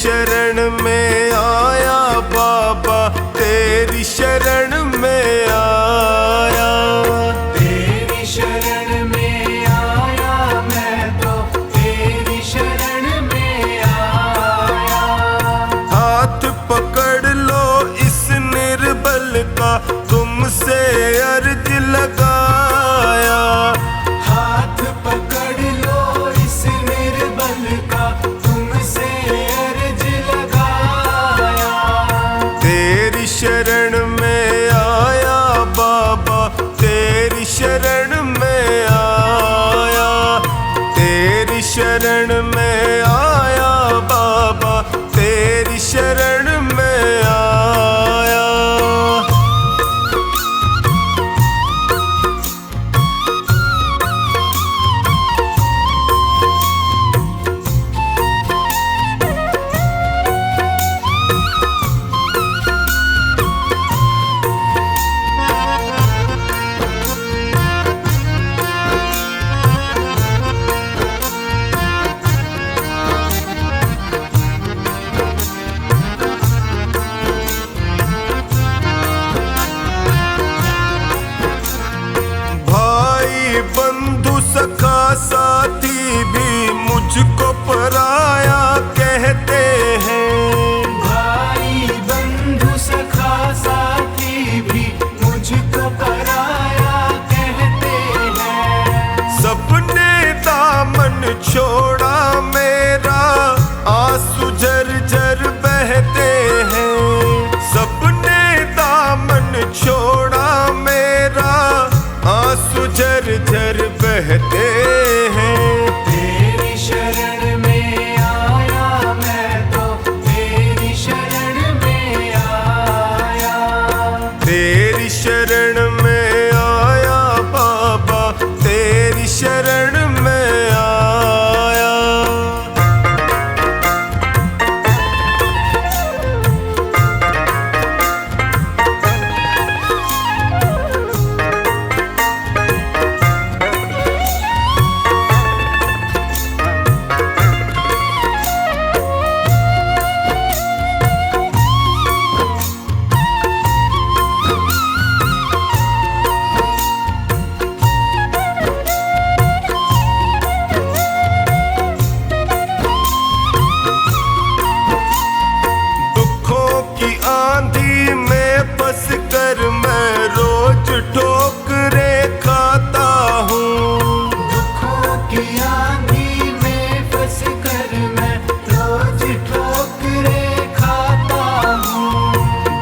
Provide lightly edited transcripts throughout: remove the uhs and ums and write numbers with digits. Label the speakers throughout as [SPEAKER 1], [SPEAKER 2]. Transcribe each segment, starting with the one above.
[SPEAKER 1] शरण में आया बाबा, तेरी शरण में आया।
[SPEAKER 2] तेरी शरण में आया मैं तो, तेरी शरण में आया।
[SPEAKER 1] हाथ पकड़ लो इस निर्बल का, तुमसे अर्ज लगाया।
[SPEAKER 2] हाथ पकड़ लो इस निर्बल का, तुमसे अर्ज लगाया।
[SPEAKER 1] तेरी शरण में आया बाबा, तेरी शरण में आया। तेरी शरण में आया बाबा, तेरी शरण में आया। बंधु सखा साथी भी मुझको पराया कहते हैं।
[SPEAKER 2] भाई बंधु सखा साथी भी मुझको पराया कहते हैं।
[SPEAKER 1] सबने दामन छोड़ा मेरा, आंसू झरझर बहते हैं। सबने दामन छोड़ा मेरा, आंसू झरझर बहते हैं।
[SPEAKER 2] तेरी शरण में आया मैं तो, तेरी शरण में आया।
[SPEAKER 1] तेरी शरण में आया बाबा, तेरी शरण में आया। आंधी में फंस कर मैं रोज ठोकरे खाता हूँ।
[SPEAKER 2] दुखों की आंधी में फंस कर मैं रोज ठोकरे खाता हूँ।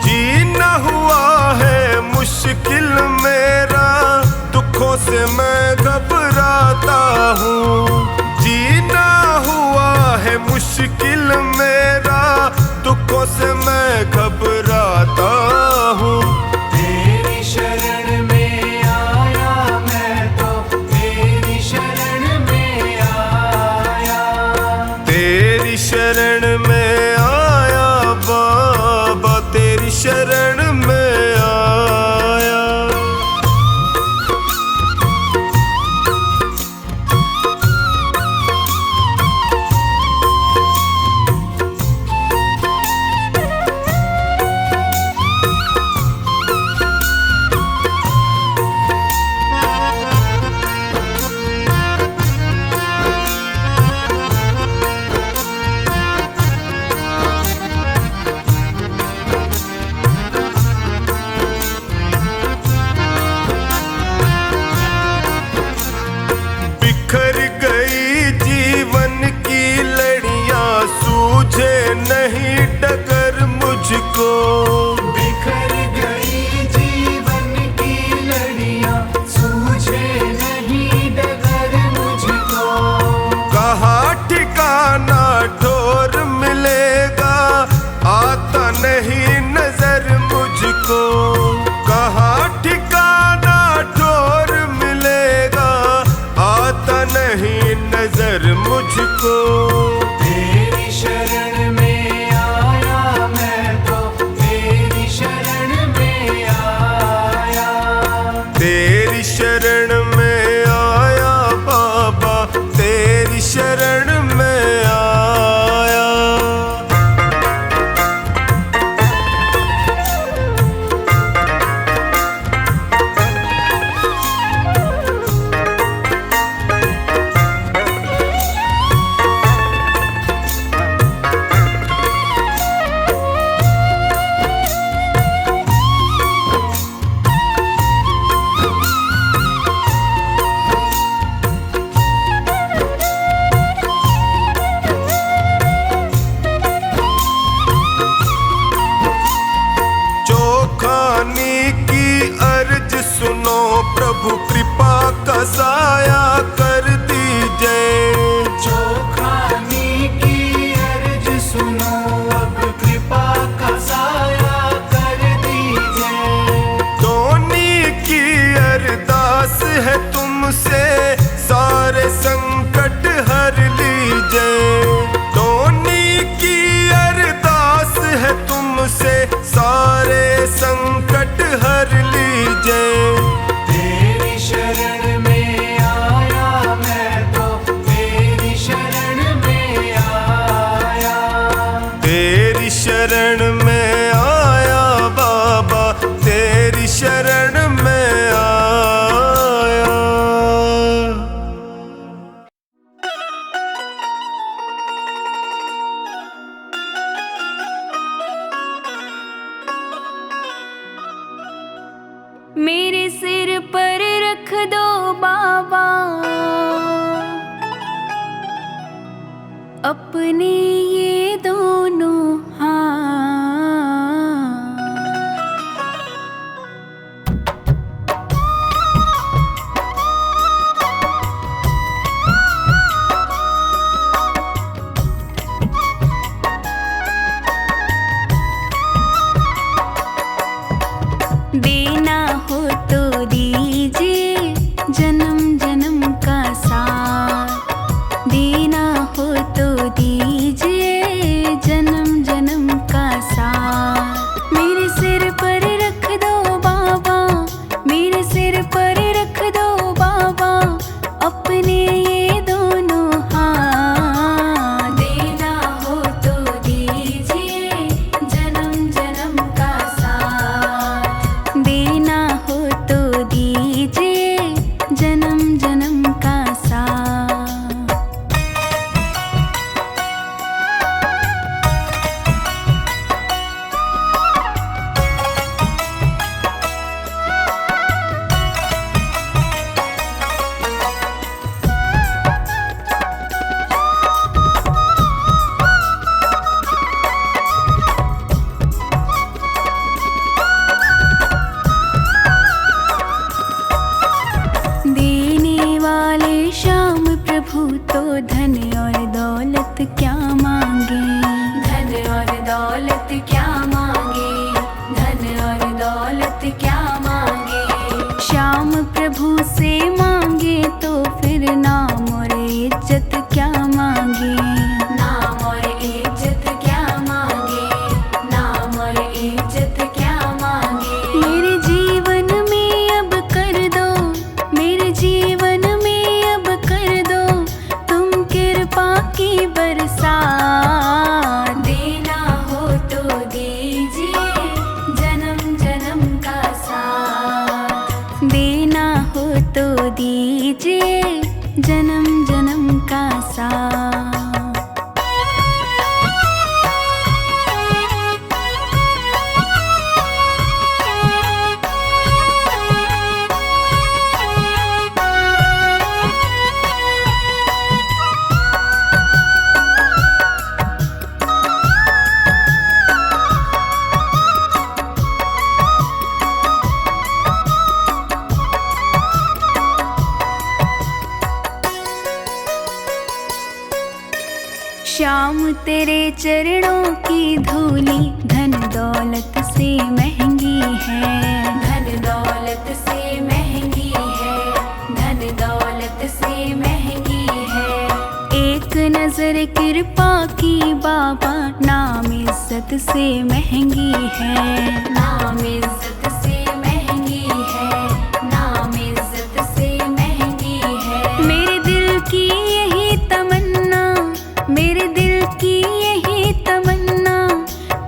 [SPEAKER 1] जीना हुआ है मुश्किल मेरा, दुखों से मैं घबराता हूँ। जीना हुआ है मुश्किल मेरा, दुखों से मैं घबराता हूँ।
[SPEAKER 2] तेरी शरण में आया मैं तो, तेरी शरण में आया।
[SPEAKER 1] तेरी शरण में आया बाबा, तेरी शरण में आया। बिखर गई जीवन की लड़ियां, सूझे नहीं डगर मुझको।
[SPEAKER 2] बिखर गई जीवन की लड़ियां, सूझे नहीं डगर मुझको।
[SPEAKER 1] कहाँ ठिकाना ठोर मिलेगा, आता नहीं नजर मुझको। कहाँ ठिकाना ठोर मिलेगा, आता नहीं नजर मुझको।
[SPEAKER 2] तेरी शरण में आया मैं तो, तेरी शरण में आया।
[SPEAKER 1] तेरी शरण में आया बाबा, तेरी शरण में आया।
[SPEAKER 3] अपने ये दोनों हाथ देना हो तो दीजिए जन्म जन्म का साथ। देना हो तो दीजिए जन्म जन्म का साथ। मेरे सिर पर रख दो बाबा, मेरे सिर पर रख दो बाबा अपने ये दोनों हाथ। देना हो तो दीजिए जन्म जन्म का साथ। देना हो तो दीजिए जन्म जन्म का साथ। देने वाले श्याम प्रभु तो धन और दौलत क्या मांगे। धन और दौलत क्या मांगे, धन और दौलत क्या मांगे। श्याम प्रभु से मांगे तो फिर नाम और इज्जत क्या मांगे। नाम और इज्जत क्या मांगे, नाम और इज्जत क्या मांगे। मेरे जीवन में अब कर दो, मेरे जीवन में अब कर दो तुम कृपा की बरसात। देना हो तो दीजिए जन्म जन्म का साथ। देना हो तो दीजिए जन्म जन्म का साथ। श्याम तेरे चरणों की धूली धन दौलत से महंगी है। धन दौलत से महंगी है, धन दौलत से महंगी है। एक नजर कृपा की बाबा नाम इज्जत से महंगी है। नाम इज्जत से महंगी है, नाम इज्जत से महंगी है। मेरे दिल की यही तमन्ना, मेरे दिल की यही तमन्ना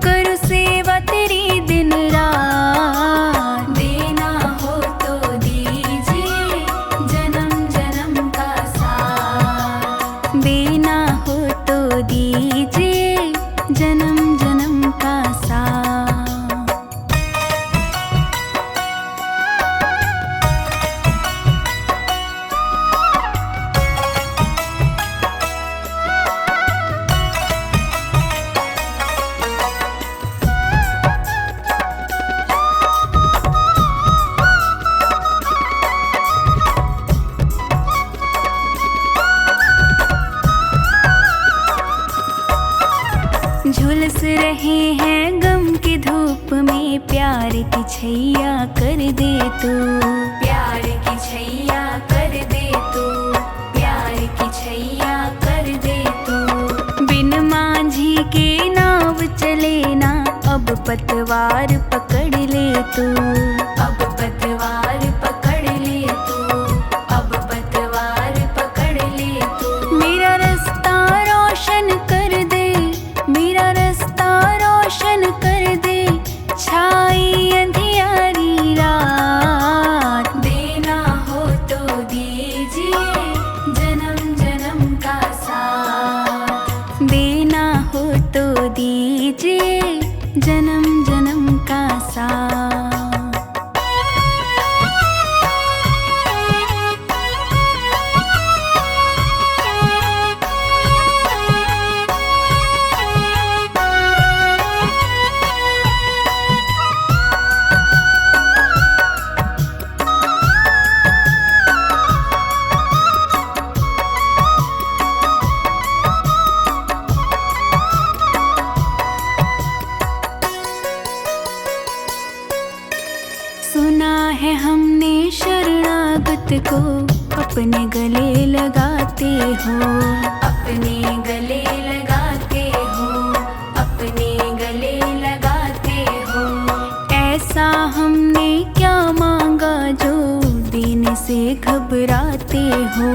[SPEAKER 3] करो सेवा तेरी दिन रात। देना हो तो दीजिए जन्म जन्म का साथ। देना हो तो दीजिए जन्म जन्म का साथ। झुलस रहे हैं गम की धूप में प्यार की छैया कर दे तू। प्यार की छैया कर दे तू, प्यार की छैया कर दे तू। बिन मांझी के नाव चले ना अब पतवार पकड़ ले तू। अब पतवार पकड़ ले तू, अब पतवार पकड़ ले तू। मेरा रास्ता रोशन कर दे, मेरा रास्ता रोशन कर दे छाई अंधियारी रात। देना हो तो दीजिए जन्म जन्म का साथ। देना हो तो दीजिए जन्म जन्म का साथ। को अपने गले लगाते हो, अपने गले लगाते हो, अपने गले लगाते हो। ऐसा हमने क्या मांगा जो देने से घबराते हो,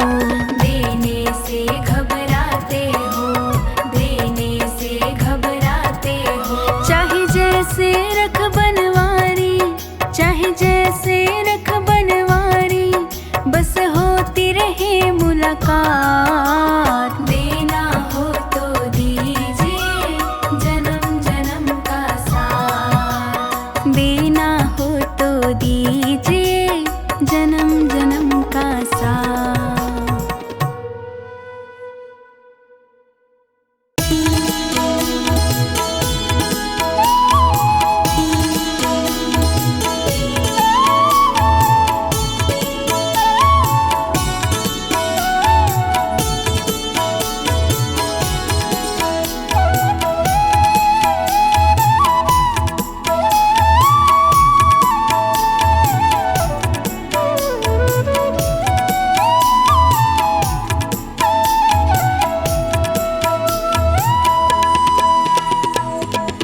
[SPEAKER 3] देने से घबराते हो, देने से घबराते हो। चाहे जैसे रख बनवारी, चाहे जैसे रख बनवारी, बस होती रहे मुलाकात। देना हो तो दीजिए जन्म जन्म का साथ, देना हो तो दीजिए जन्म जन्म का साथ।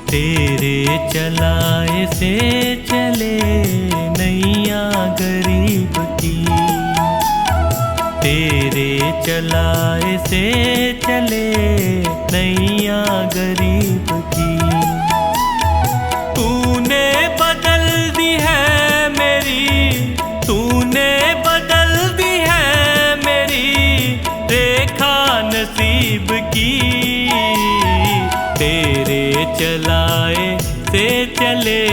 [SPEAKER 4] तेरे चलाए से चले नैया गरीब की, तेरे चलाए से चले नैया गरीब की। तूने बदल दी है मेरी, तूने बदल दी है मेरी रेखा नसीब की। तेरे चलाए से चले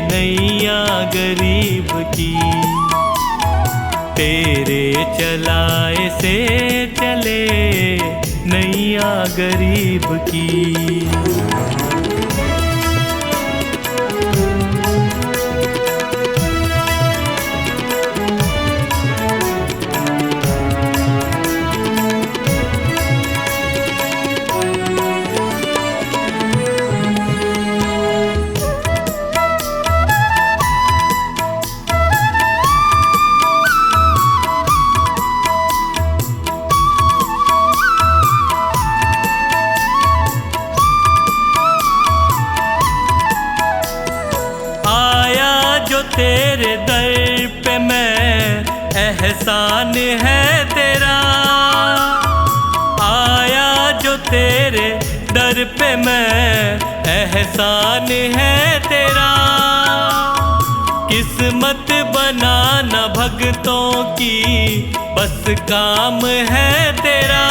[SPEAKER 4] नैया गरीब की, तेरे चलाए से चले नैया गरीब की। तेरे दर पे मैं, एहसान है तेरा। आया जो तेरे दर पे मैं, एहसान है तेरा। किस्मत बनाना भगतों की बस काम है तेरा।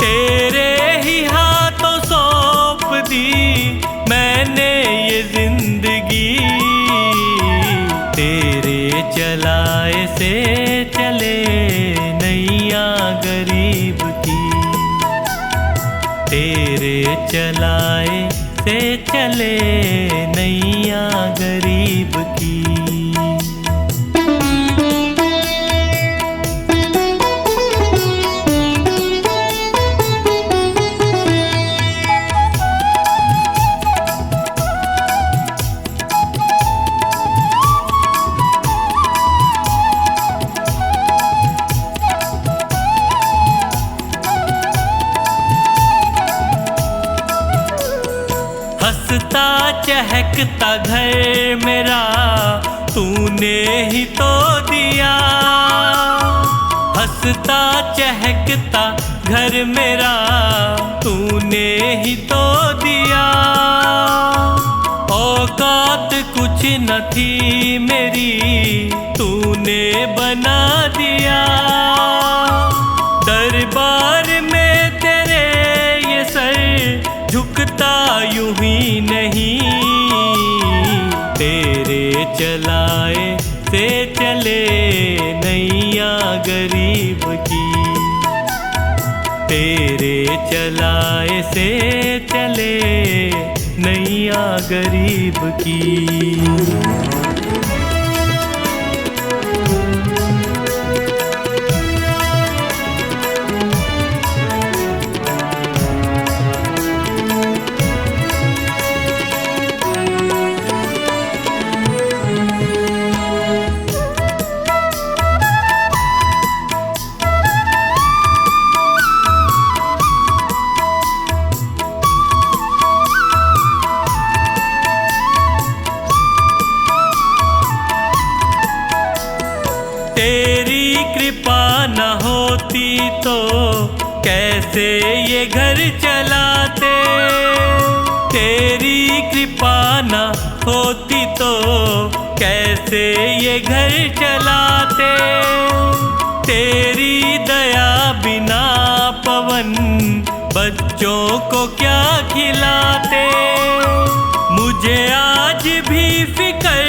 [SPEAKER 4] तेरे ही हाथों सौंप दी मैंने ये जिंदगी। तेरे चलाए से चले नैया गरीब की, तेरे चलाए से चले नैया गरीब की। हंसता चहकता घर मेरा तूने ही तो दिया। हंसता चहकता घर मेरा तूने ही तो दिया। औकात कुछ न थी मेरी तूने बना दिया। दरबार में तेरे ये सर झुकता यूं ही नहीं। तेरे चलाए से चले नैया गरीब की, तेरे चलाए से चले नैया गरीब की। कैसे ये घर चलाते। तेरी कृपा न होती तो कैसे ये घर चलाते। तेरी दया बिना पवन बच्चों को क्या खिलाते। मुझे आज भी फिकर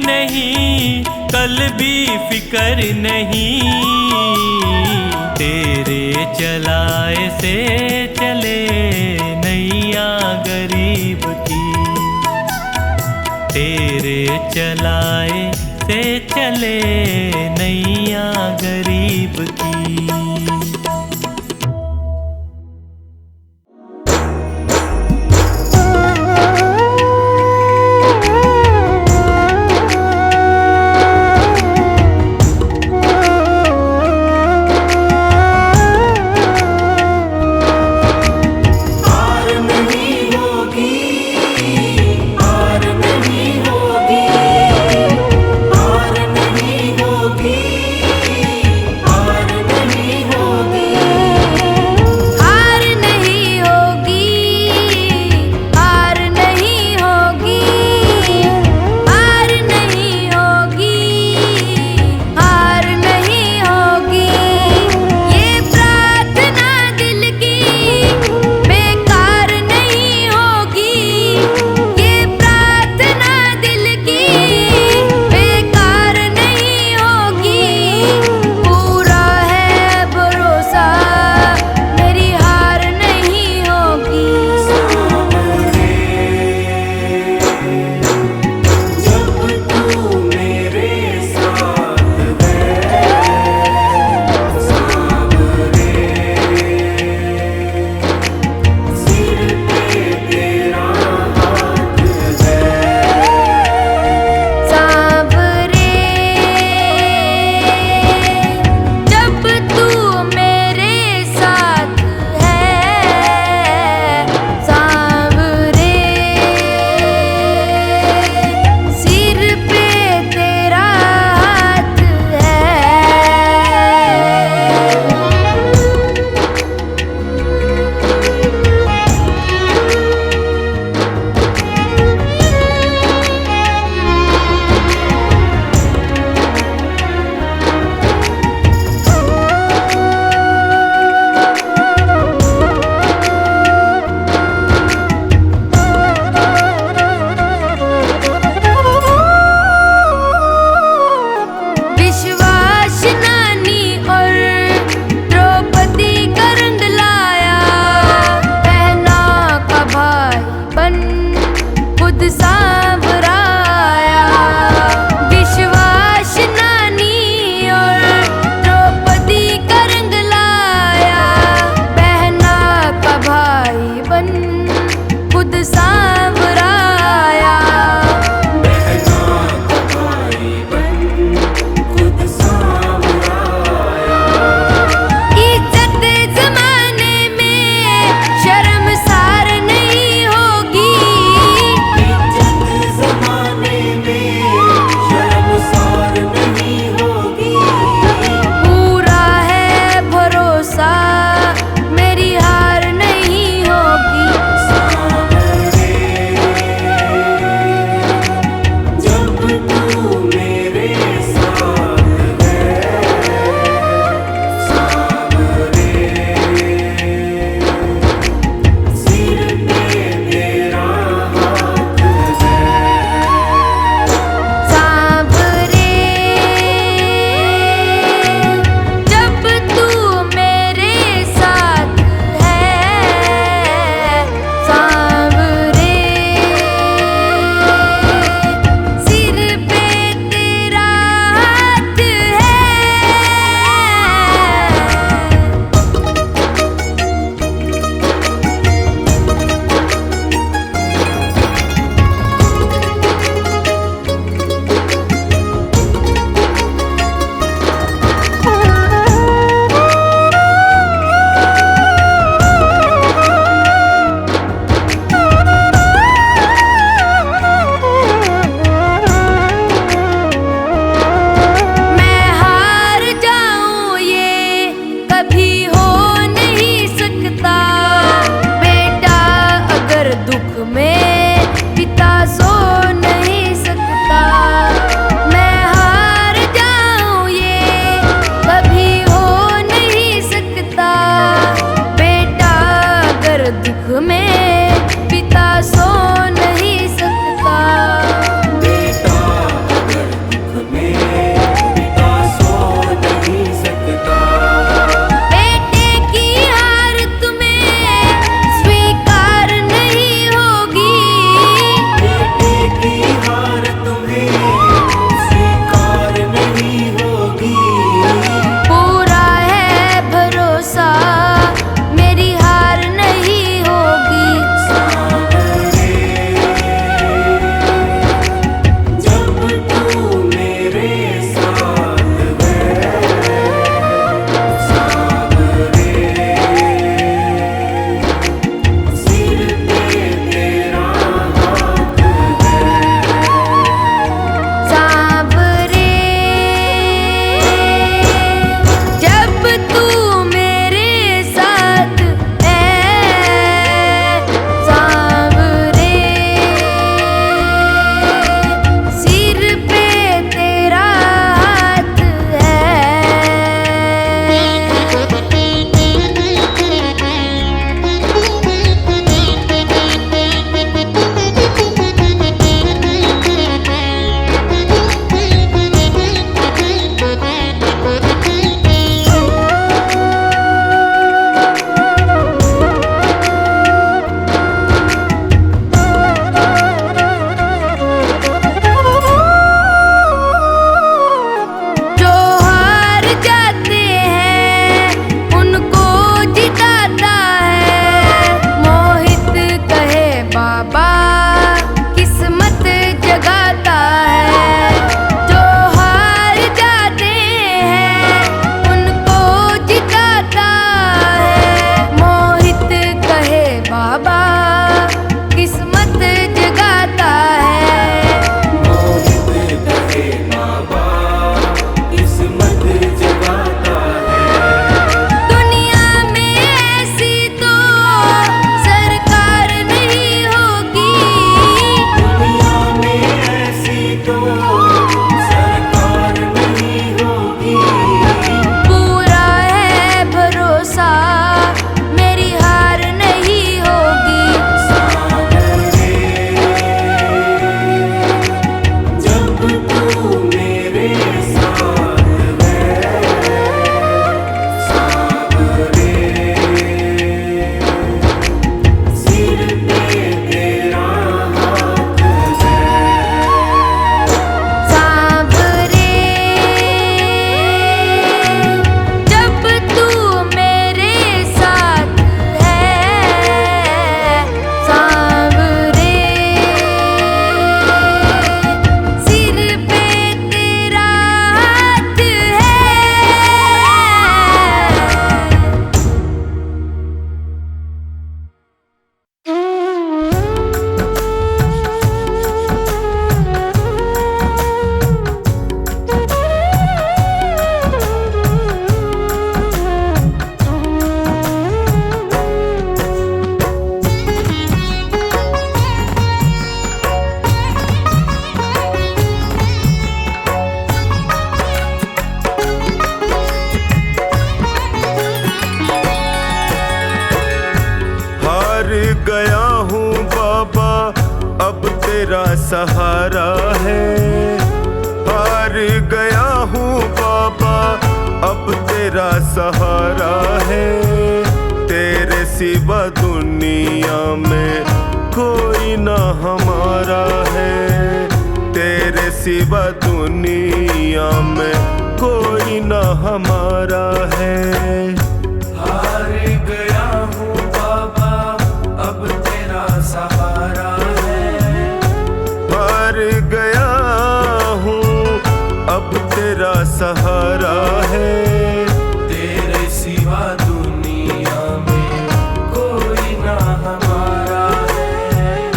[SPEAKER 4] नहीं, कल भी फिकर नहीं। तेरे चलाए से चले नैया गरीब की। तेरे चलाए से चले नैया गरीब की।
[SPEAKER 2] हार नहीं होगी, हार
[SPEAKER 1] गया हूँ बाबा अब तेरा सहारा है। हार गया हूँ बाबा अब तेरा सहारा है। तेरे सिवा दुनिया में कोई ना हमारा है। तेरे सिवा दुनिया में कोई ना हमारा है।
[SPEAKER 2] हार गया हूँ बाबा अब तेरा सहारा है।
[SPEAKER 1] हार गया हूँ अब तेरा सहारा है।
[SPEAKER 2] तेरे सिवा दुनिया में कोई ना हमारा है।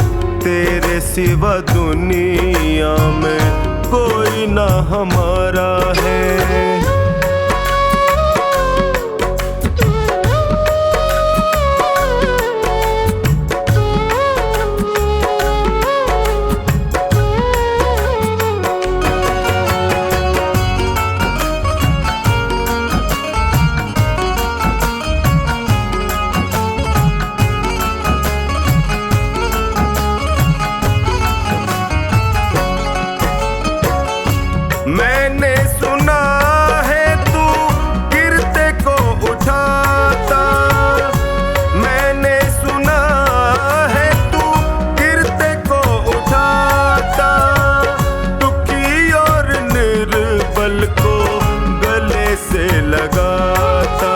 [SPEAKER 1] तेरे सिवा दुनिया में कोई ना हमारा है। मैंने सुना है तू गिरते को उठाता। मैंने सुना है तू गिरते को उठाता। दुखी और निर्बल को गले से लगाता।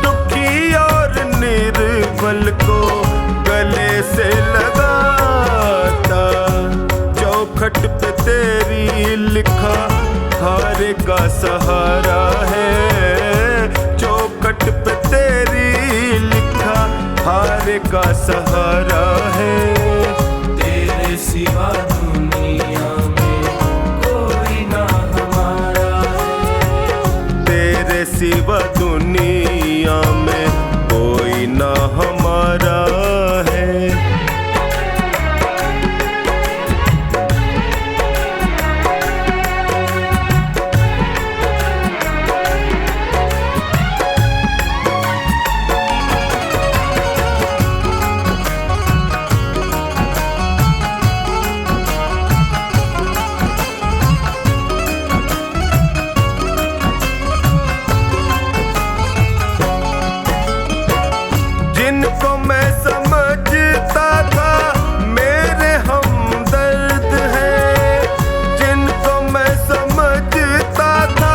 [SPEAKER 1] दुखी और निर्बल को गले से लगाता। चौखट पे तेरी लिखा हारे का सहारा है। चौखट पे तेरी लिखा हारे का सहारा है।
[SPEAKER 2] तेरे सिवा दुनिया में कोई ना हमारा है।
[SPEAKER 1] तेरे सिवा दुनिया में कोई ना हमारा है। जिनको मैं समझता था मेरे हमदर्द हैं। जिनको मैं समझता था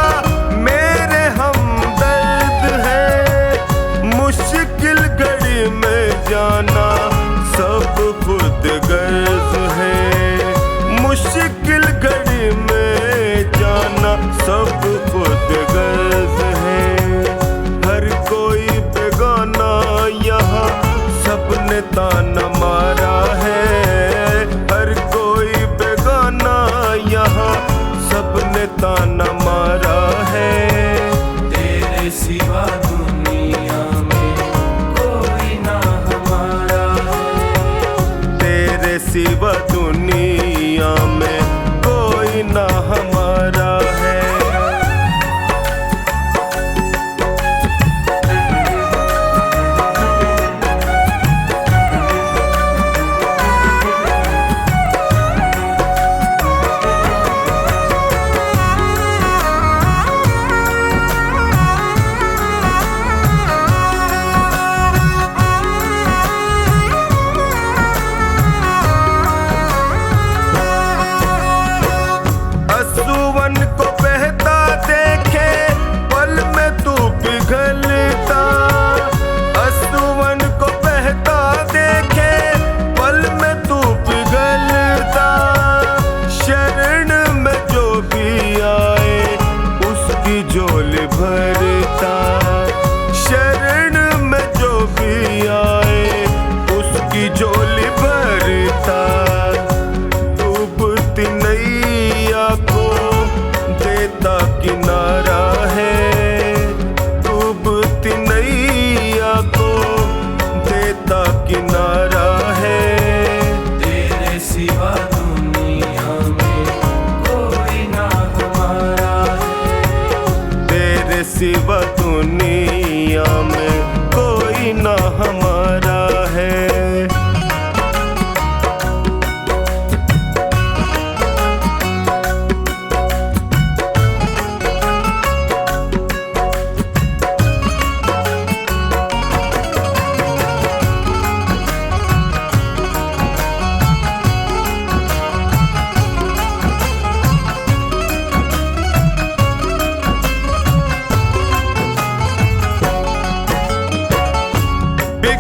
[SPEAKER 1] मेरे हमदर्द हैं। मुश्किल घड़ी में जाना सब खुद गर्ज है। मुश्किल घड़ी में जाना सब खुद गर्ज है। हर कोई बेगाना यहाँ सबने ताना मारा है। हर कोई बेगाना यहाँ सबने ताना मारा है।
[SPEAKER 2] तेरे सिवा दुनिया में कोई ना हमारा है।
[SPEAKER 1] तेरे सिवा दुनिया में कोई ना हमारा है।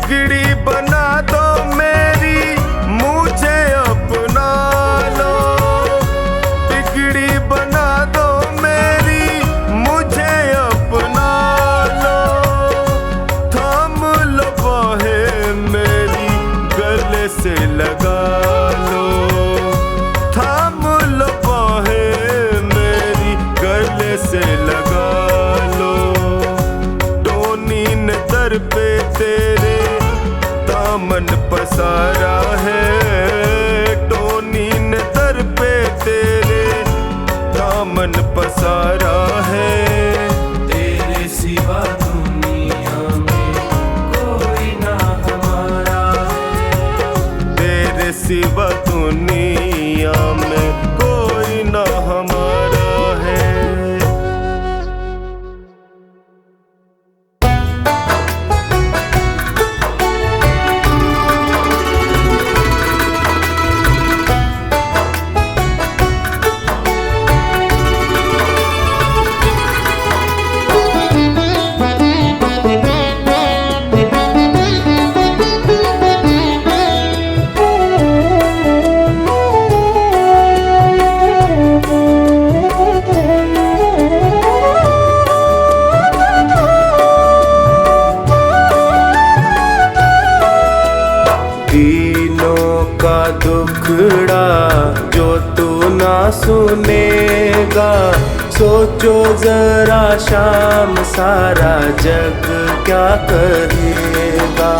[SPEAKER 1] बिगड़ी बना दो मेरी, मुझे अपना लो। बिगड़ी बना दो मेरी, मुझे अपना लो। थाम लो बाहें मेरी, गले से लगा लो। थाम लो बाहें मेरी, गले से लगा लो। टोनी ने दर पे तेरे दामन पसारा है। टोनी ने दर पे तेरे दामन पसारा है।
[SPEAKER 2] तेरे सिवा दुनिया में कोई ना हमारा है।
[SPEAKER 1] तेरे सिवा दुनिया में कोई ना हमारा है। दीनों का दुखड़ा जो तू ना सुनेगा, सोचो जरा शाम सारा जग क्या कहेगा।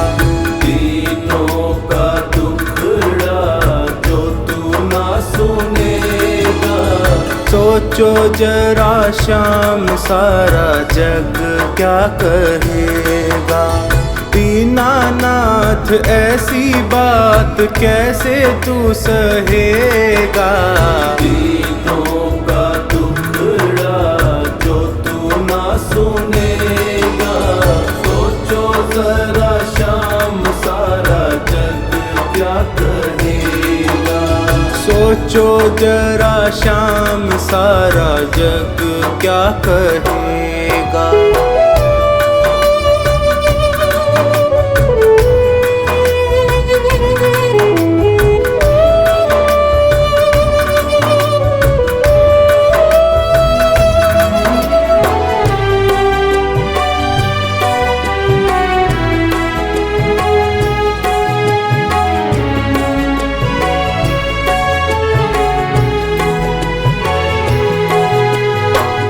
[SPEAKER 2] दीनों का दुखड़ा जो तू ना सुनेगा,
[SPEAKER 1] सोचो जरा शाम सारा जग क्या कहेगा। दीनानाथ ऐसी बात कैसे तू सहेगा।
[SPEAKER 2] दीनों का दुखड़ा जो तू ना सुनेगा, सोचो जरा शाम सारा जग क्या कहेगा।
[SPEAKER 1] सोचो जरा शाम सारा जग क्या कहेगा।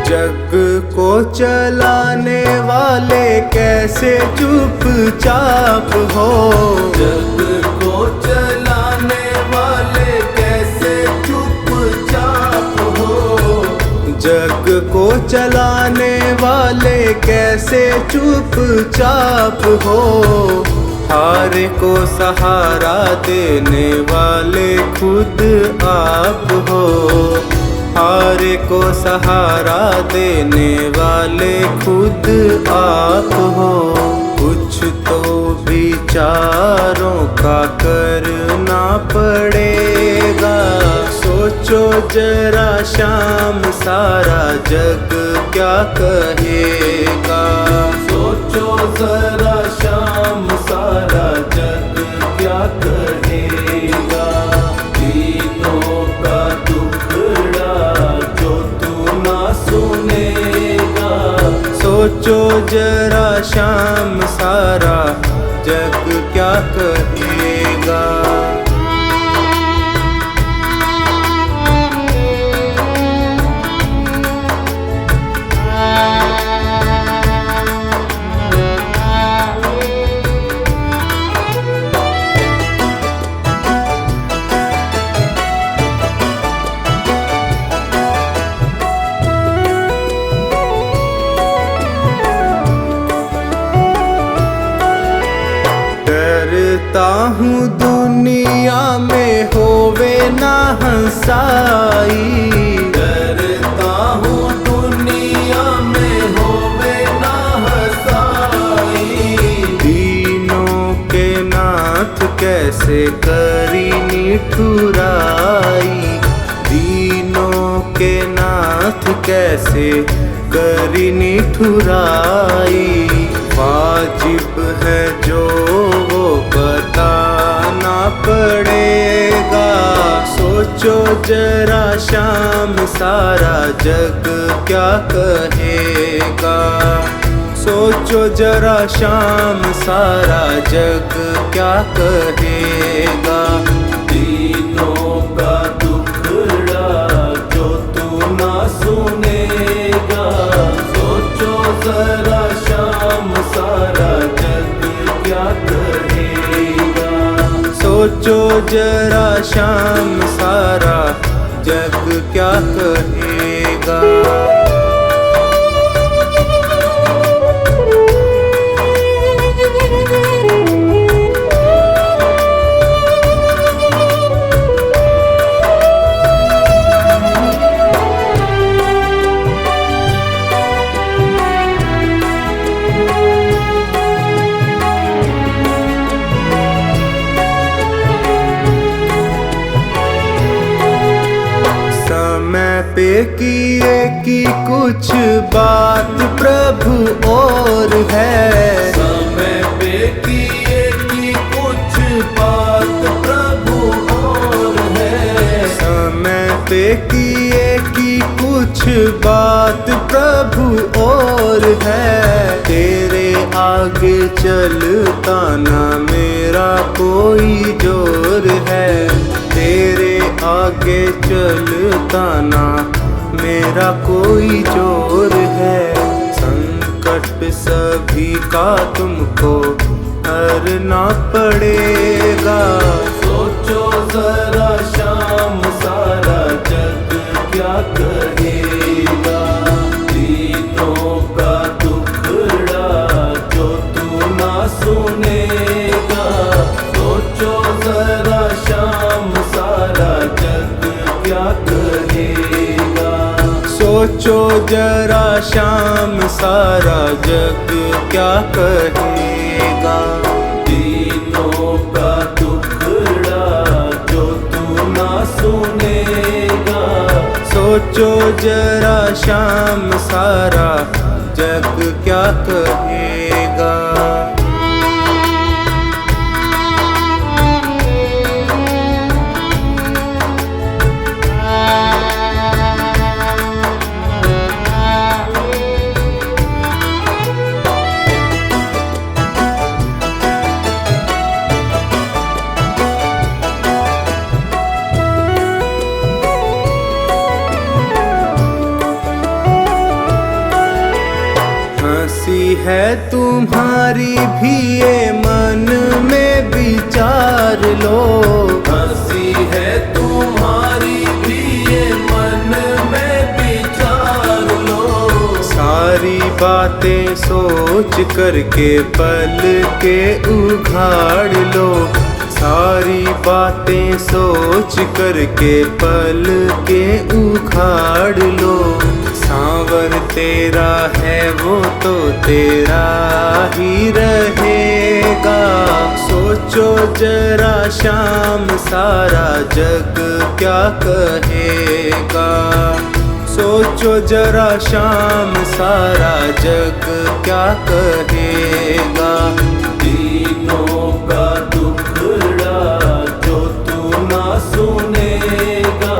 [SPEAKER 1] जग को चलाने वाले कैसे चुपचाप हो।
[SPEAKER 2] जग को चलाने वाले कैसे चुपचाप हो।
[SPEAKER 1] जग को चलाने वाले कैसे चुपचाप हो। हार को सहारा देने वाले खुद आप हो। हार को सहारा देने वाले खुद आप हो। कुछ तो विचारों का करना पड़ेगा। सोचो जरा शाम सारा जग क्या कहेगा।
[SPEAKER 2] सोचो जरा शाम सारा जग क्या कहेगा। दीनों का दुखड़ा जो तू ना सुनेगा,
[SPEAKER 1] सोचो जरा शाम सारा जग क्या कहेगा। डरता हूँ दुनिया में होवे ना हंसाई।
[SPEAKER 2] डरता हूँ दुनिया में होवे ना हंसाई।
[SPEAKER 1] दीनों के नाथ कैसे करी निठुराई। दीनों के नाथ कैसे करी निठुराई। वाजिब है जो जरा शाम सारा जग क्या कहेगा। सोचो जरा शाम सारा जग क्या कहेगा।
[SPEAKER 2] दीनों का दुखड़ा जो तू ना सुनेगा। सोचो जरा शाम सारा जग क्या कहेगा।
[SPEAKER 1] सोचो जरा शाम सारा जग क्या कहेगा। पे किए की कुछ बात प्रभु और है।
[SPEAKER 2] समय पे किए की कुछ बात प्रभु और है।
[SPEAKER 1] समय पे किए की कुछ बात प्रभु और है। तेरे आगे चलता ना मेरा कोई जोर है। तेरे आगे चलता ना मेरा कोई जोर है। संकट सभी का तुमको हरना पड़ेगा।
[SPEAKER 2] सोचो जरा शाम सारा जग क्या कहेगा। दीनों का दुखड़ा जो तू ना सुनेगा। सोचो जरा शाम सारा जग क्या कहेगा।
[SPEAKER 1] सोचो जरा शाम सारा जग क्या कहेगा।
[SPEAKER 2] दीनों का दुखड़ा जो तू ना सुनेगा।
[SPEAKER 1] सोचो जरा शाम सारा जग क्या कहेगा। हंसी है तुम्हारी भी ये मन में विचार लो।
[SPEAKER 2] हंसी है तुम्हारी भी ये मन में विचार लो।
[SPEAKER 1] सारी बातें सोच करके पल के उघाड़ लो। सारी बातें सोच करके पल के उखाड़ लो। सांवर तेरा है वो तो तेरा ही रहेगा। सोचो जरा शाम सारा जग क्या कहेगा। सोचो जरा शाम सारा जग क्या कहेगा।
[SPEAKER 2] दीनों का दुखड़ा जो तू ना सुनेगा।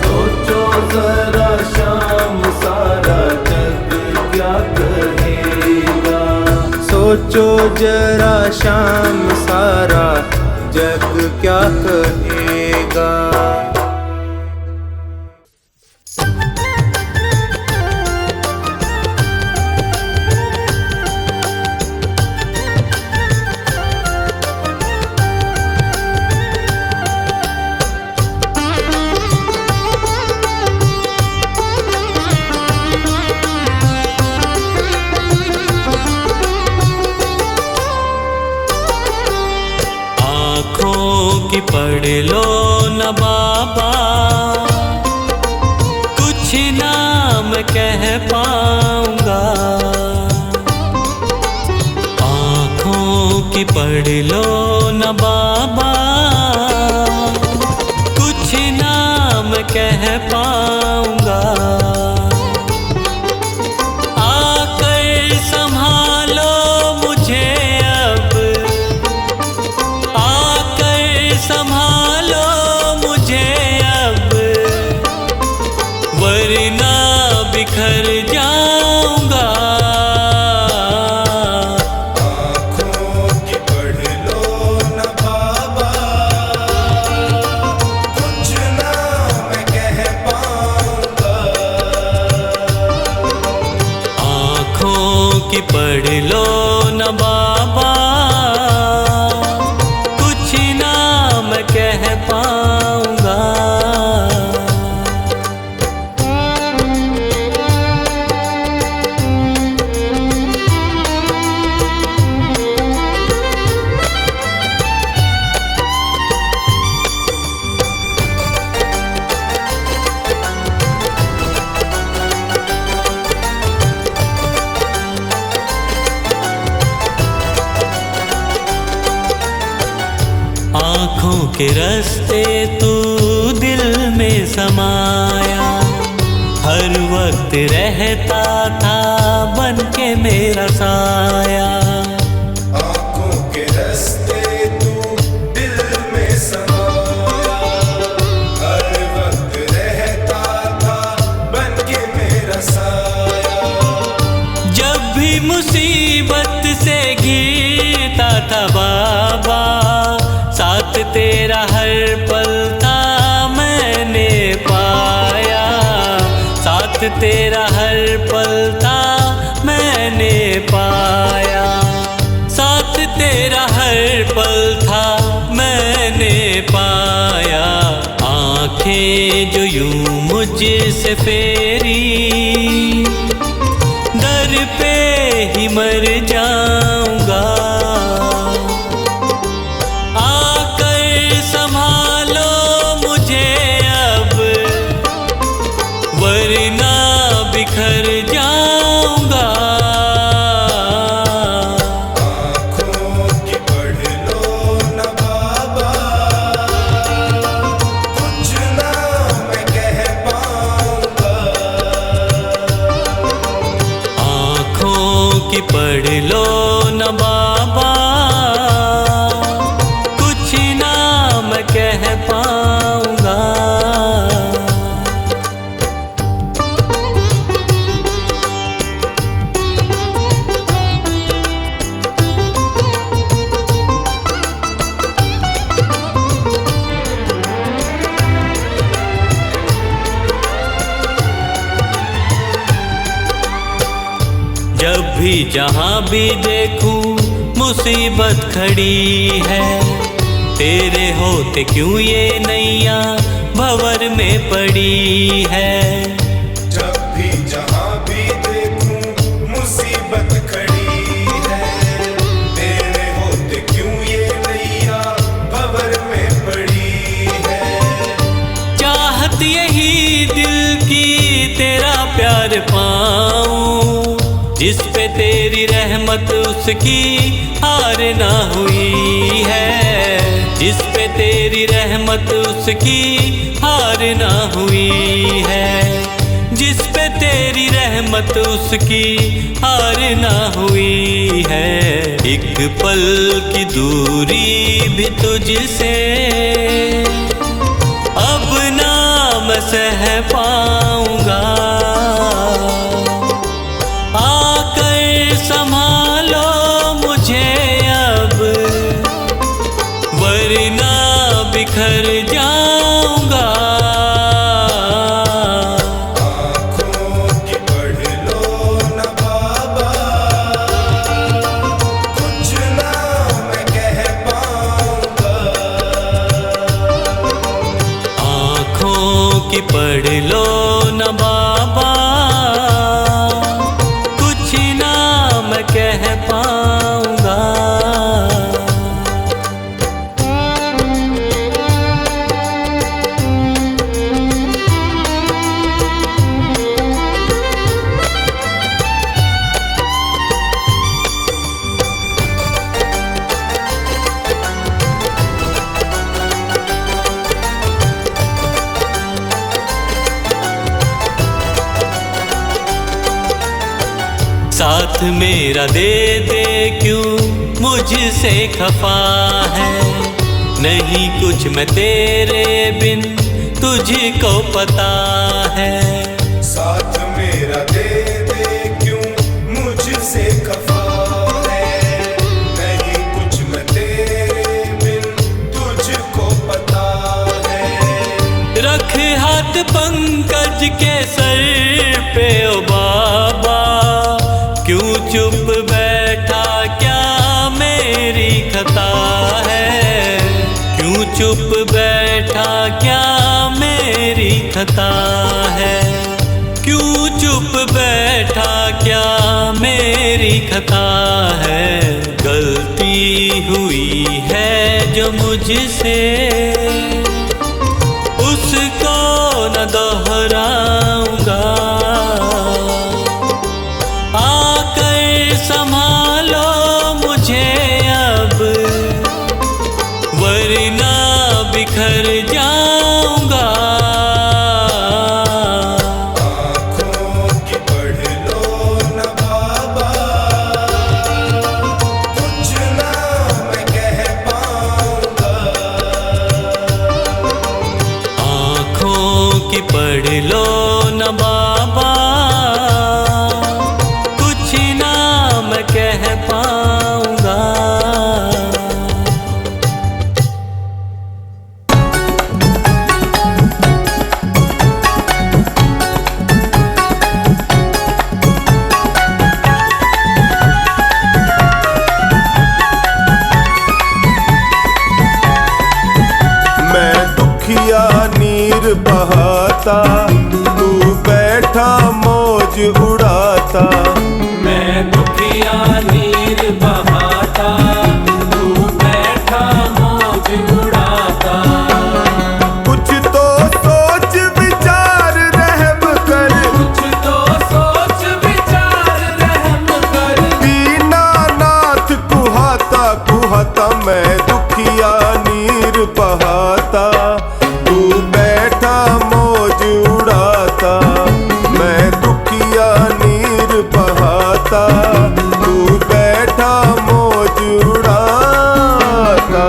[SPEAKER 2] सोचो जरा शाम सारा जग क्या कहेगा।
[SPEAKER 1] सोचो जरा शाम सारा जग क्या कहेगा।
[SPEAKER 4] कि पढ़ लो न बाबा, कुछ नाम कह पाऊंगा। आँखों की पढ़ लो न बाबा, कुछ नाम कह पाऊंगा। आकर संभालो मुझे अब, आकर संभालो मुझे अब, के रास्ते तू दिल में समाया, हर वक्त रहता था बन के मेरा साया।
[SPEAKER 2] आँखों के रास्ते तू दिल में समाया, हर वक्त रहता था बन के मेरा साया।
[SPEAKER 4] जब भी मुसीबत से घिरता था बाबा, साथ तेरा हर पल था मैंने पाया, साथ तेरा हर पल था मैंने पाया, साथ तेरा हर पल था मैंने पाया। आंखें जो यूं मुझसे फेरी, दर पे ही मर जाऊंगा। आकर संभालो मुझे अब, वरना बिखर जाऊंगा।
[SPEAKER 2] आँखों की पढ़ लो न बाबा, कुछ ना मैं कह पाऊंगा।
[SPEAKER 4] आँखों की पढ़ लो न बाबा, कुछ ना मैं कह पाऊंगा। जब भी जहाँ भी देखूं मुसीबत खड़ी है, तेरे होते क्यों ये नैया भंवर में पड़ी है।
[SPEAKER 2] जब भी जहाँ भी देखूं मुसीबत खड़ी है, तेरे होते क्यों ये नैया भंवर में पड़ी है।
[SPEAKER 4] चाहत यही दिल की तेरा प्यार पाऊं, जिस पे तेरी रहमत उसकी हार ना हुई है, जिस पे तेरी रहमत उसकी हार ना हुई है, जिस पे तेरी रहमत उसकी हार ना हुई है। एक पल की दूरी भी तुझसे अब ना मैं सह पाऊंगा। आकर संभालो मुझे अब, वरना बिखर जाऊंगा।
[SPEAKER 2] आँखों की पढ़ लो न बाबा, कुछ ना मैं कह पाऊंगा।
[SPEAKER 4] आँखों की पढ़ लो न बाबा, कुछ ना मैं कह पाऊंगा। साथ मेरा दे दे क्यों मुझसे खफा है, नहीं कुछ मैं तेरे बिन तुझको पता है।
[SPEAKER 2] साथ मेरा दे दे क्यों मुझसे खफा है, नहीं कुछ मैं तेरे बिन तुझको पता है।
[SPEAKER 4] रख हाथ पंकज के सर पे ओ बाबा, क्यों चुप बैठा क्या मेरी खता है, क्यों चुप बैठा क्या मेरी खता है, क्यों चुप बैठा क्या मेरी खता है। गलती हुई है जो मुझसे उसको न दोहराऊंगा। आकर संभालो मुझे अब, वरना पढ़ लो न बाबा, कुछ ना मैं कह पाऊंगा।
[SPEAKER 2] मैं दुखिया नीर बहाता, तू बैठा मौज उड़ाता।
[SPEAKER 4] मैं दुखिया नीर बहाता, तू बैठा मौज उड़ाता।
[SPEAKER 2] कुछ तो सोच विचार रहम कर,
[SPEAKER 4] कुछ तो सोच विचार रहम कर।
[SPEAKER 2] दीनानाथ कुहाता कुहाता, मैं दुखिया नीर बहाता, तू बैठा मौज उड़ाता। मैं दुखिया नीर बहाता, तू बैठा मौज उड़ाता।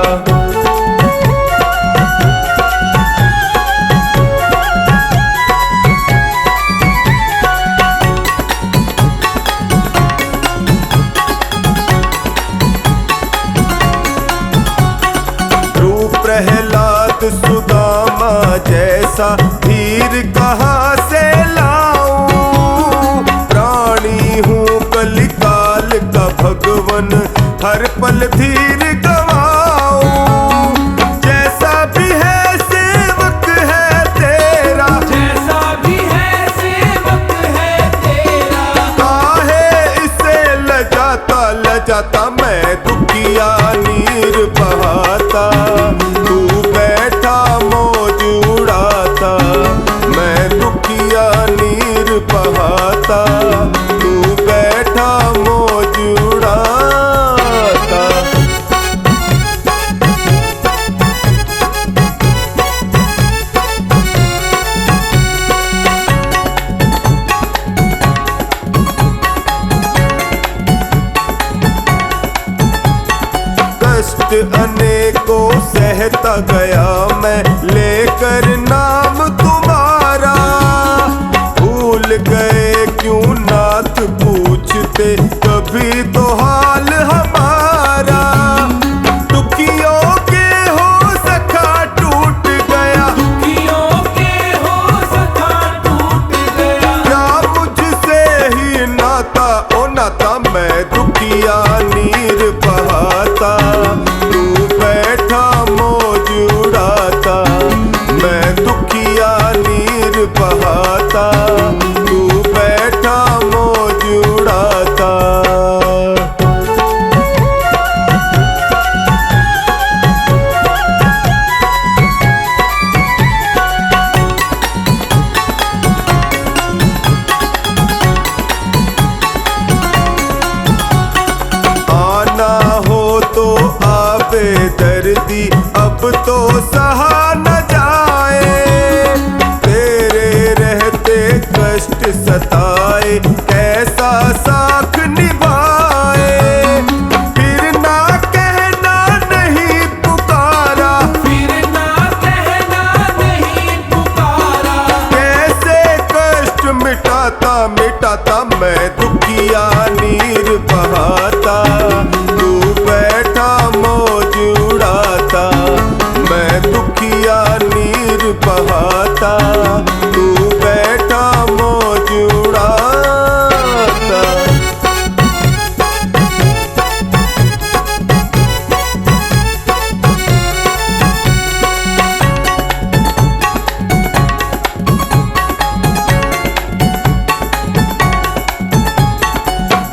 [SPEAKER 2] रूप प्रहलाद सुदामा जैसा धीर कहाँ से लाऊं। प्राणी हूँ कलिकाल का भगवन, हर पल धीर गवाऊं। जैसा भी है सेवक है तेरा,
[SPEAKER 4] जैसा भी है सेवक है तेरा।
[SPEAKER 2] काहे इसे लजाता लजाता, मैं दुखिया नीर बहाता, तू बैठा मौज उड़ाता। मैं दुखिया नीर बहाता, तू बैठा मौज उड़ाता। कष्ट अनेकों सहता गया मैं, लेकर नाम तुम्हारा। भूल गए क्यों नाथ पूछते कभी तो हाल हमारा। दुखियों के हो सखा टूट गया,
[SPEAKER 4] दुखियों के हो सखा टूट गया।
[SPEAKER 2] क्या मुझसे ही नाता ओ नाता। मैं दुखिया नीर बहाता, तू बैठा मौज उड़ाता। मैं दुखिया नीर बहाता, तू बैठा मौज उड़ाता। आना हो तो आवे दर्दी, अब तो सहा न जाए। तेरे रहते कष्ट सताए, कैसा साथ निभाए। फिर ना कहना नहीं पुकारा,
[SPEAKER 4] फिर ना कहना नहीं पुकारा।
[SPEAKER 2] कैसे कष्ट मिटाता मिटाता, मैं दुखिया नीर बहाता, तू बैठा मौज उड़ाता। मैं दुखिया नीर बहाता, तू बैठा मौज उड़ाता।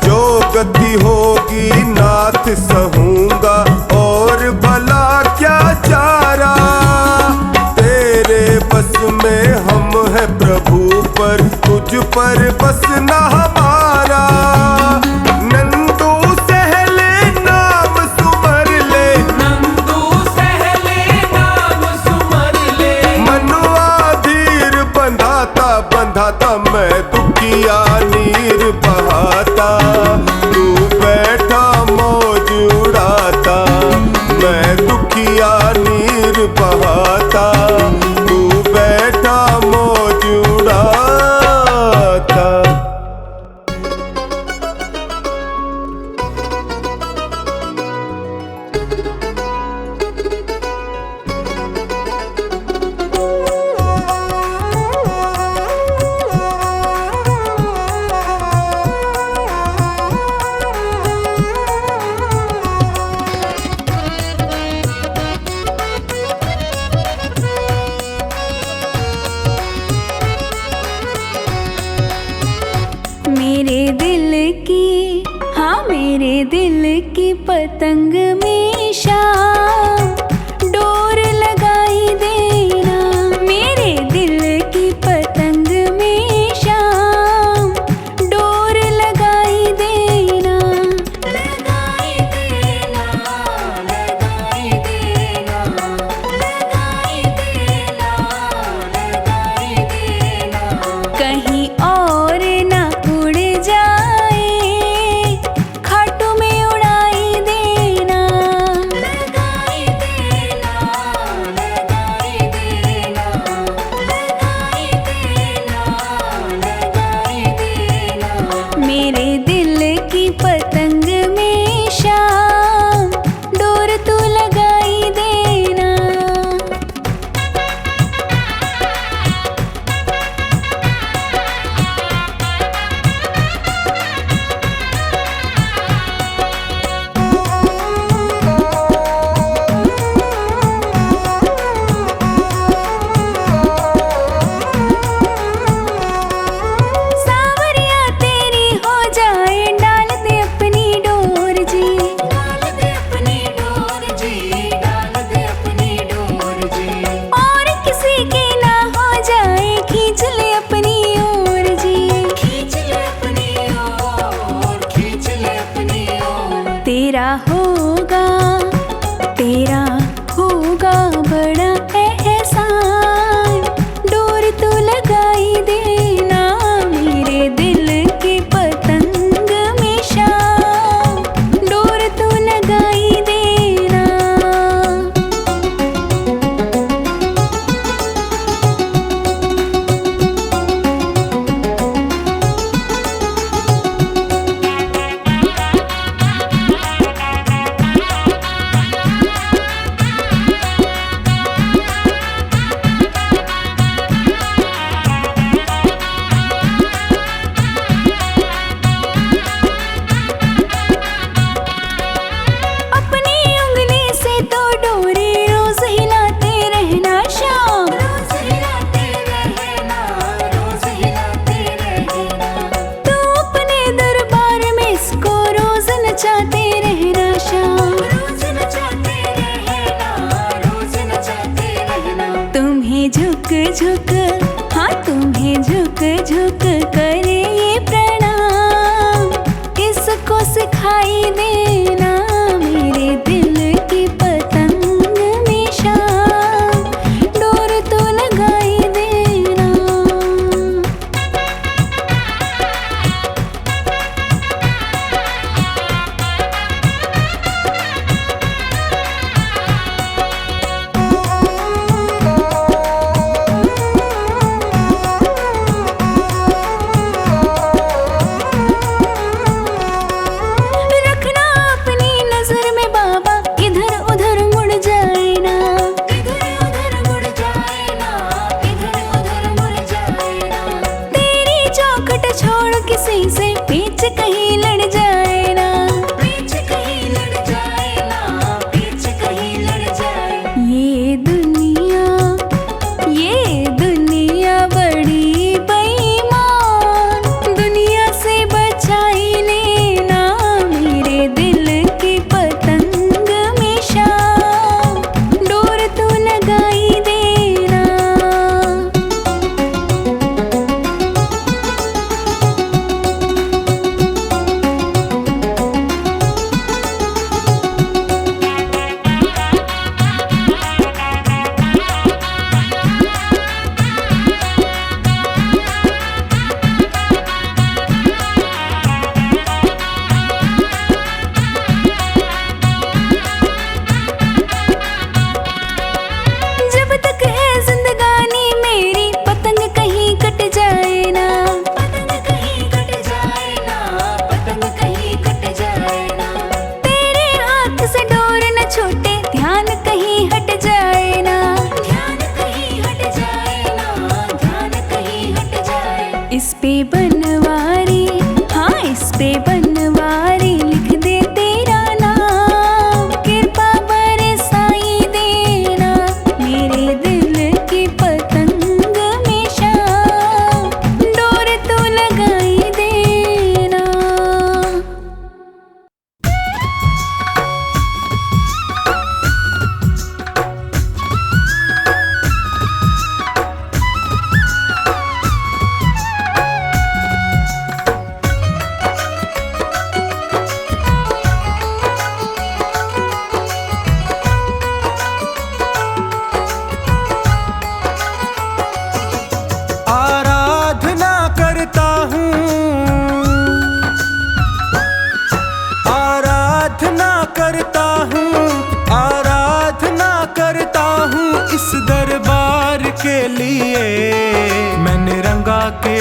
[SPEAKER 2] जो गति होगी नाथ सहूंगा, और भला क्या चारा। तेरे बस में हम है प्रभु, पर तुझ पर बस न हमारा। नंदू सहले नाम सुमर ले,
[SPEAKER 4] नंदू सहले नाम सुमर ले।
[SPEAKER 2] मनुआ धीर बंधाता बंधाता, मैं दुखिया नीर बहाता, तू बैठा मौज उड़ाता। मैं दुखिया नीर बहाता, तू बैठा मौज
[SPEAKER 3] पतंग में शाम डोर लगाई देना, मेरे दिल की पतंग में शाम डोर लगाई देना, लगाई देना, लगाई देना, लगाई देना, लगाई देना, कहीं और ना उड़ जाए, खाटू में उड़ाई देना, लगाई देना, लगाई देना, लगाई देना, लगाई देना, मेरे दिल की पतंग में शाम डोर तू लगाई देना। सावरिया तेरी हो जाए, डाल दे अपनी डोर जी, डाल दे अपनी डोर जी, डाल दे अपनी डोर जी, और किसी की ना हो जाए, खींच ले अपनी ओर जी, खींच ले अपनी ओर, खींच ले अपनी ओर, तेरा होगा बड़ा एहसान, डोर तू लगाई देना, मेरे दिल की पतंग में शाम डोर तू लगाई देना। अपनी उंगली से तो डोरे रोज हिलाते रहना शाम, रोज हिलाते रहना, रोज हिलाते रहना, तू अपने दरबार में इसको रोज नचाते रहना शाम, रोज नचाते रहना, रोज नचाते रहना, तुम्हें झुक झुक, हाँ तुम्हें झुक झुक करे ये प्रणाम, इसको सिखाई देना, मेरे दिल की पतंग में शाम डोर तू लगाई देना। रखना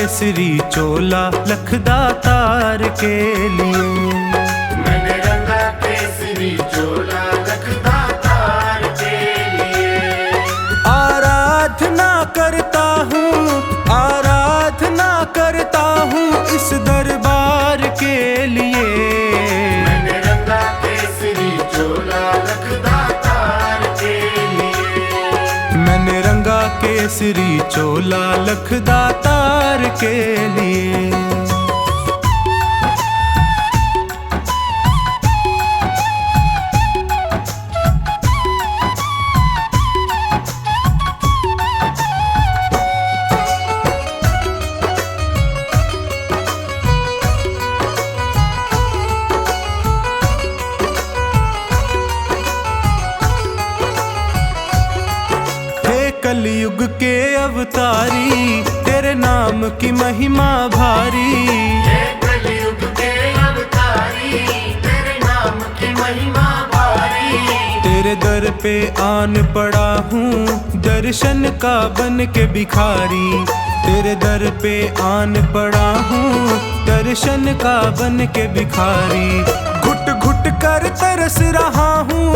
[SPEAKER 1] केसरी चोला लखदातार के लिए।
[SPEAKER 2] मैंने रंगा केसरी चोला लखदातार के लिए।
[SPEAKER 1] आराधना करता हूँ इस दरबार के लिए।
[SPEAKER 2] मैंने रंगा केसरी चोला लखदातार के लिए।
[SPEAKER 1] मैंने रंगा केसरी चोला लखदातार के लिए। कलयुग के अवतारी तेरे नाम की महिमा भारी।
[SPEAKER 2] कलयुग के अवतारी तेरे नाम की महिमा भारी।
[SPEAKER 1] तेरे दर पे आन पड़ा हूँ दर्शन का बन के भिखारी। तेरे दर पे आन पड़ा हूँ दर्शन का बन के भिखारी। घुट घुट कर तरस रहा हूँ,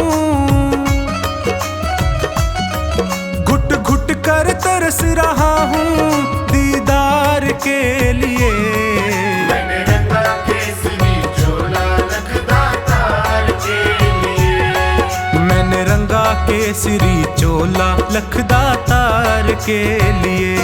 [SPEAKER 1] घुट कर तरस रहा हूँ दीदार के लिए।
[SPEAKER 2] मैंने रंगा केसरी चोला लखदातार के लिए।
[SPEAKER 1] मैंने रंगा केसरी चोला लखदातार के लिए।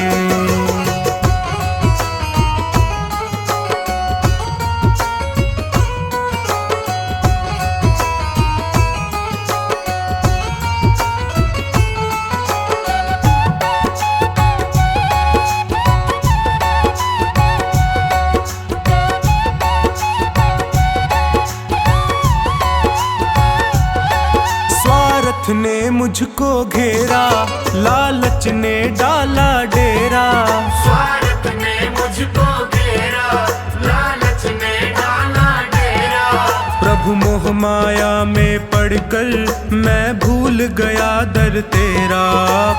[SPEAKER 1] ने मुझको घेरा लालच ने डाला डेरा।
[SPEAKER 2] स्वार्थ ने मुझको घेरा लालच ने डाला डेरा।
[SPEAKER 1] प्रभु मोह माया में पड़कर मैं भूल गया दर तेरा।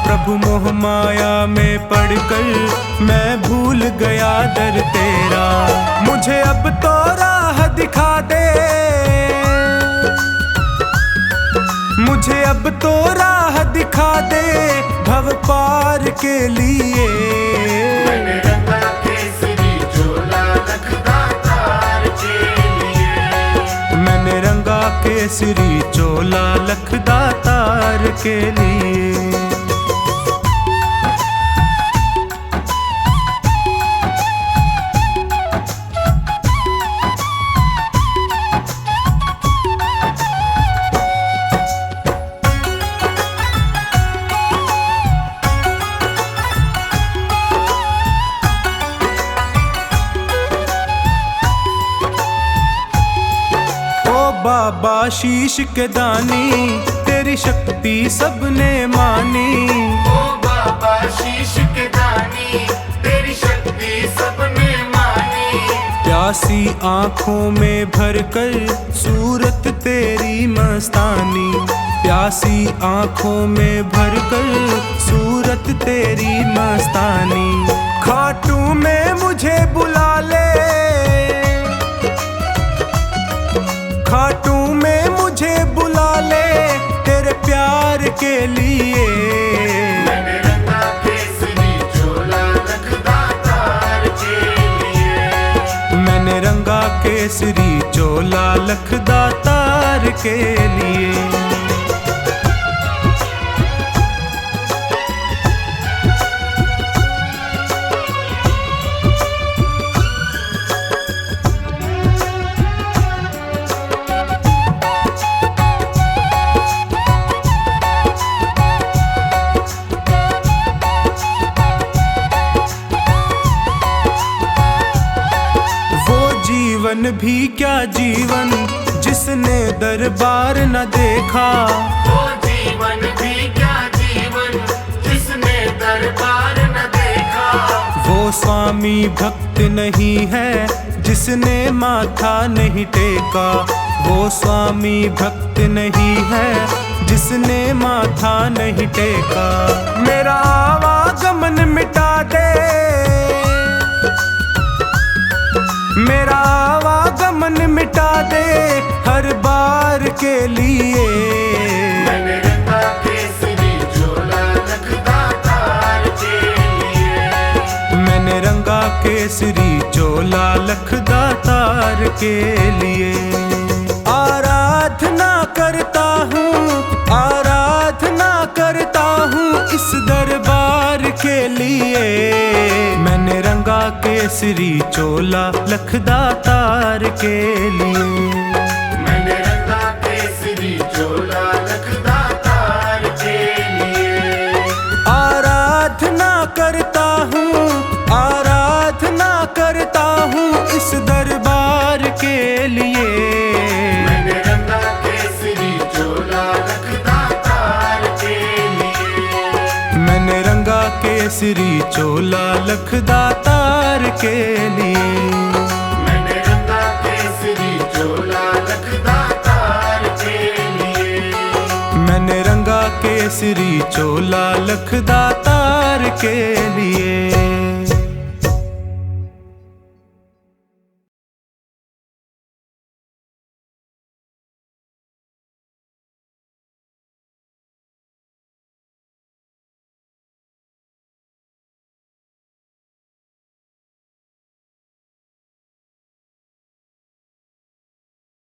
[SPEAKER 1] प्रभु मोह माया में पड़कर मैं भूल गया दर तेरा। मुझे अब तो राह दिखा दे, मुझे अब तो राह दिखा दे भव पार के लिए।
[SPEAKER 2] मैंने रंगा केसरी चोला लखदातार के लिए।
[SPEAKER 1] मैंने रंगा केसरी चोला लखदातार के लिए। बाबा शीश के दानी तेरी शक्ति सबने मानी।
[SPEAKER 2] ओ बाबा शीश के दानी तेरी शक्ति सबने मानी।
[SPEAKER 1] प्यासी आँखों में भरकर सूरत तेरी मस्तानी। प्यासी आँखों में भरकर सूरत तेरी मस्तानी। खाटू में मुझे बुला ले, खाटू में मुझे बुला ले तेरे प्यार के लिए।
[SPEAKER 2] मैंने रंगा केसरी चोला लखदातार के लिए।
[SPEAKER 1] मैंने रंगा केसरी चोला लखदातार के लिए। जीवन भी क्या जीवन जिसने दरबार न देखा।
[SPEAKER 2] वो जीवन भी क्या जीवन जिसने दरबार न देखा।
[SPEAKER 1] वो स्वामी भक्त नहीं है जिसने माथा नहीं टेका। वो स्वामी भक्त नहीं है जिसने माथा नहीं टेका। मेरा आवागमन मिटा दे, मेरा आवागमन मिटा दे हर बार के लिए।
[SPEAKER 2] मैंने रंगा केसरी चोला लखदातार के लिए।
[SPEAKER 1] मैंने रंगा केसरी चोला लखदातार के लिए। आराधना करता हूँ, आराधना करता हूँ इस दरबार के लिए। मैंने रंगा केसरी चोला लखदातार के लिए।
[SPEAKER 2] मैंने रंगा केसरी चोला लखदातार के लिए।
[SPEAKER 1] आराधना करता हूँ, आराधना करता हूँ इस दरबार के लिए।
[SPEAKER 2] मैंने रंगा केसरी चोला लखदातार के लिए।
[SPEAKER 1] मैंने रंगा केसरी चोला लखदातार के लिए।
[SPEAKER 2] मैंने रंगा केसरी चोला लखदातार के लिए।
[SPEAKER 1] मैंने रंगा केसरी चोला लखदातार के लिए।